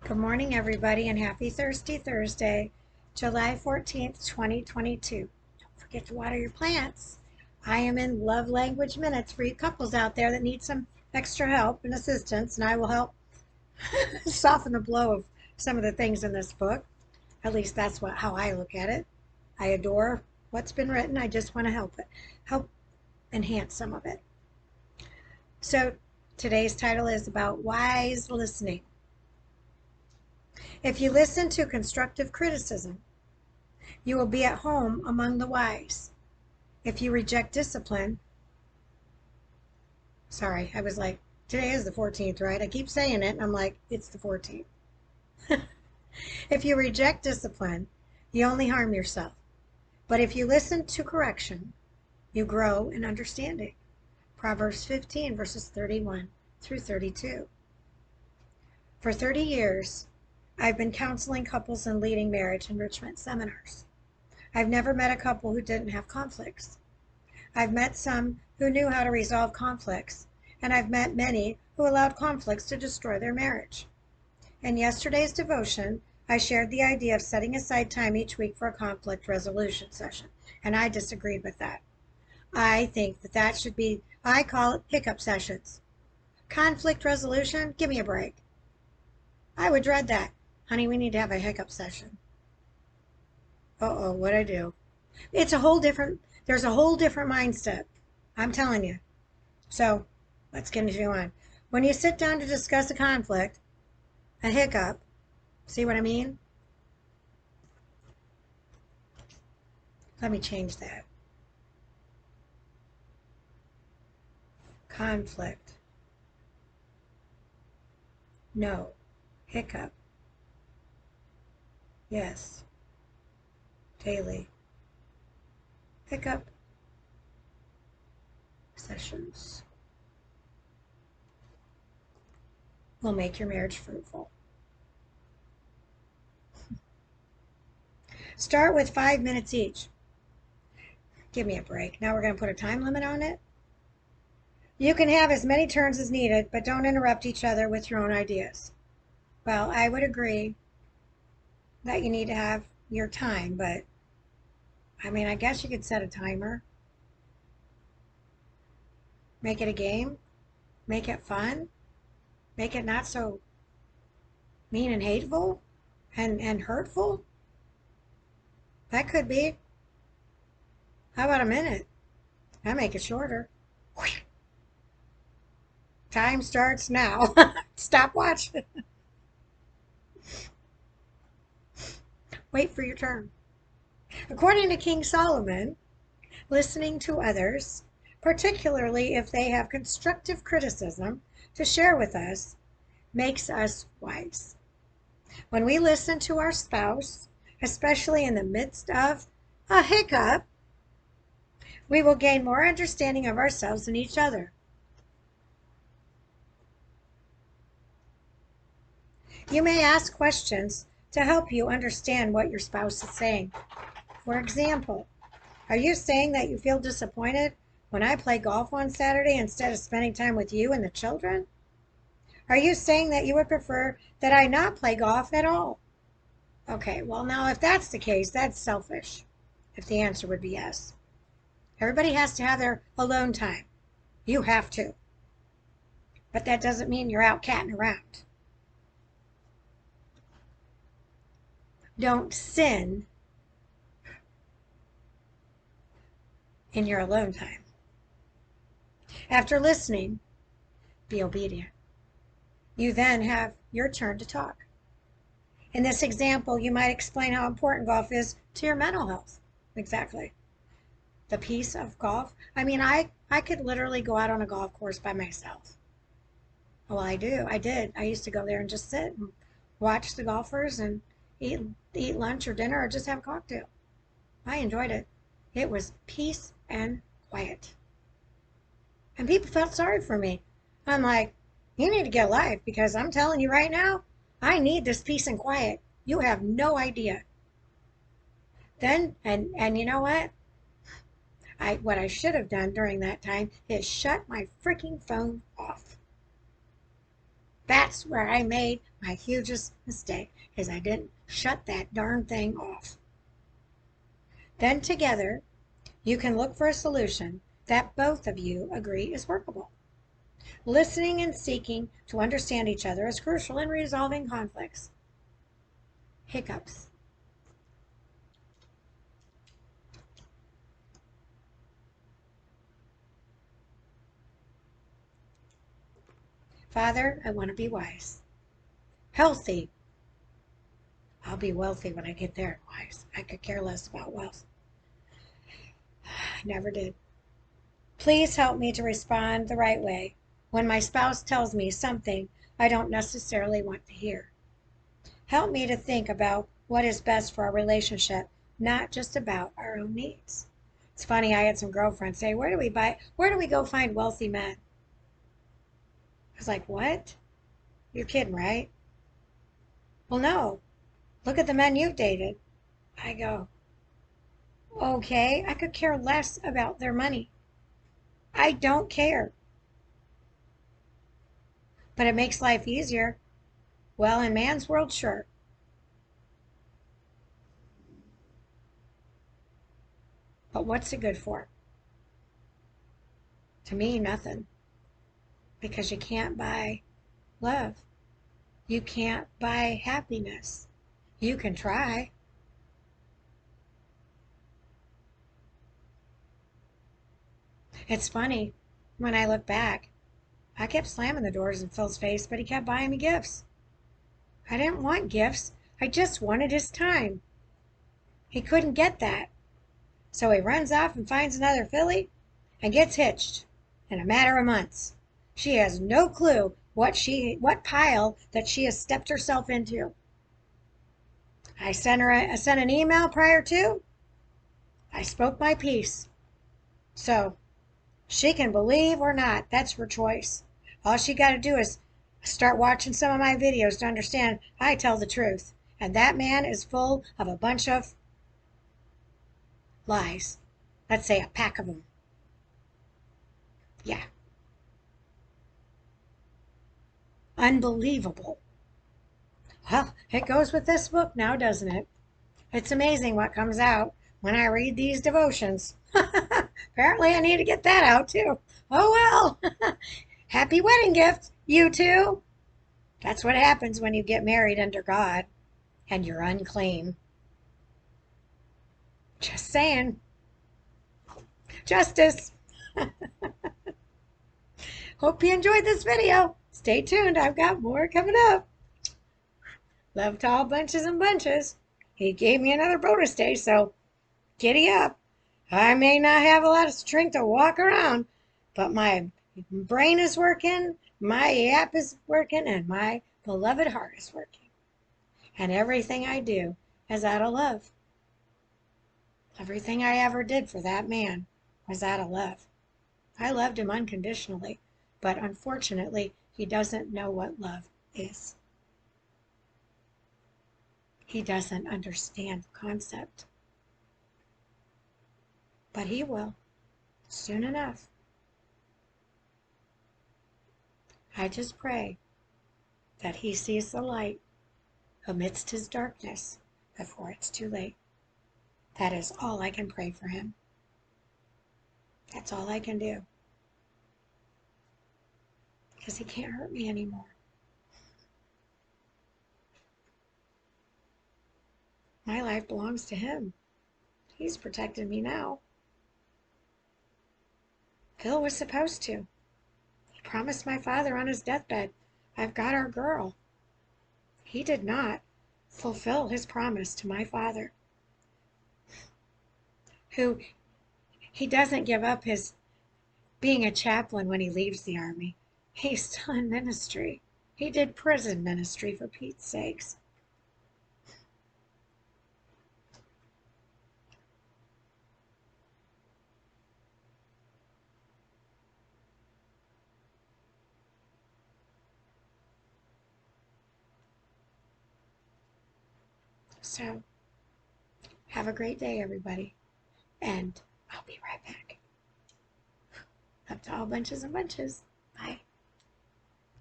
Good morning, everybody, and happy Thirsty Thursday, July 14th, 2022. Don't forget to water your plants. I am in love language minutes for you couples out there that need some extra help and assistance, and I will help soften the blow of some of the things in this book. At least that's how I look at it. I adore what's been written. I just want to help enhance some of it. So today's title is about wise listening. If you listen to constructive criticism, you will be at home among the wise. If you reject discipline, sorry, I was like, today is the 14th, right? I keep saying it, and I'm like, it's the 14th. If you reject discipline, you only harm yourself. But if you listen to correction, you grow in understanding. Proverbs 15, verses 31 through 32. For 30 years, I've been counseling couples and leading marriage enrichment seminars. I've never met a couple who didn't have conflicts. I've met some who knew how to resolve conflicts, and I've met many who allowed conflicts to destroy their marriage. In yesterday's devotion, I shared the idea of setting aside time each week for a conflict resolution session, and I disagreed with that. I think that should be, I call it hiccup sessions. Conflict resolution? Give me a break. I would dread that. Honey, we need to have a hiccup session. Uh-oh, what'd I do? There's a whole different mindset. I'm telling you. So, let's continue on. When you sit down to discuss a conflict, a hiccup, see what I mean? Let me change that. Conflict. No. Hiccup. Yes. Daily. Hiccup sessions will make your marriage fruitful. Start with 5 minutes each. Give me a break. Now we're going to put a time limit on it. You can have as many turns as needed, but don't interrupt each other with your own ideas. Well, I would agree that you need to have your time, but I mean, I guess you could set a timer. Make it a game. Make it fun. Make it not so mean and hateful and hurtful. That could be. How about a minute? I make it shorter. Time starts now. Stop watching. Wait for your turn. According to King Solomon, listening to others, particularly if they have constructive criticism to share with us, makes us wise. When we listen to our spouse, especially in the midst of a hiccup, we will gain more understanding of ourselves and each other. You may ask questions to help you understand what your spouse is saying. For example, are you saying that you feel disappointed when I play golf on Saturday instead of spending time with you and the children? Are you saying that you would prefer that I not play golf at all? Okay, well now if that's the case, that's selfish, if the answer would be yes. Everybody has to have their alone time. You have to. But that doesn't mean you're out catting around. Don't sin in your alone time. After listening, be obedient. You then have your turn to talk. In this example, you might explain how important golf is to your mental health. Exactly. The peace of golf. I mean, I could literally go out on a golf course by myself. Well, I did. I used to go there and just sit and watch the golfers and eat lunch or dinner or just have a cocktail. I enjoyed it. It was peace and quiet. And people felt sorry for me. I'm like, you need to get a life because I'm telling you right now, I need this peace and quiet. You have no idea. Then, and you know what? What I should have done during that time is shut my freaking phone off. That's where I made my hugest mistake, is I didn't shut that darn thing off. Then together, you can look for a solution that both of you agree is workable. Listening and seeking to understand each other is crucial in resolving conflicts. Hiccups. Father, I want to be wise. Healthy. I'll be wealthy when I get there, wise. I could care less about wealth. I never did. Please help me to respond the right way when my spouse tells me something I don't necessarily want to hear. Help me to think about what is best for our relationship, not just about our own needs. It's funny, I had some girlfriends say, where do we go find wealthy men? I was like, what? You're kidding, right? Well, no. Look at the men you've dated. I go, okay, I could care less about their money. I don't care. But it makes life easier. Well, in man's world, sure. But what's it good for? To me, nothing. Because you can't buy love. You can't buy happiness. You can try. It's funny, when I look back, I kept slamming the doors in Phil's face, but he kept buying me gifts. I didn't want gifts. I just wanted his time. He couldn't get that. So he runs off and finds another filly and gets hitched in a matter of months. She has no clue what pile that she has stepped herself into. I sent an email prior to. I spoke my piece. So she can believe or not. That's her choice. All she got to do is start watching some of my videos to understand I tell the truth. And that man is full of a bunch of lies. Let's say a pack of them. Yeah. Unbelievable. Well, it goes with this book now, doesn't it? It's amazing what comes out when I read these devotions. Apparently I need to get that out too. Oh well. Happy wedding gift, you two. That's what happens when you get married under God and you're unclean. Just saying. Justice. Hope you enjoyed this video. Stay tuned. I've got more coming up. Love to all bunches and bunches. He gave me another bonus day, so giddy up. I may not have a lot of strength to walk around, but my brain is working, my app is working, and my beloved heart is working. And everything I do is out of love. Everything I ever did for that man was out of love. I loved him unconditionally, but unfortunately, he doesn't know what love is. He doesn't understand the concept. But he will, soon enough. I just pray that he sees the light amidst his darkness before it's too late. That is all I can pray for him. That's all I can do. Because he can't hurt me anymore. My life belongs to him. He's protected me now. Phil was supposed to. He promised my father on his deathbed, I've got our girl. He did not fulfill his promise to my father, who he doesn't give up his being a chaplain when he leaves the army. He's still in ministry. He did prison ministry, for Pete's sakes. So, have a great day, everybody. And I'll be right back. Up to all bunches and bunches. Bye.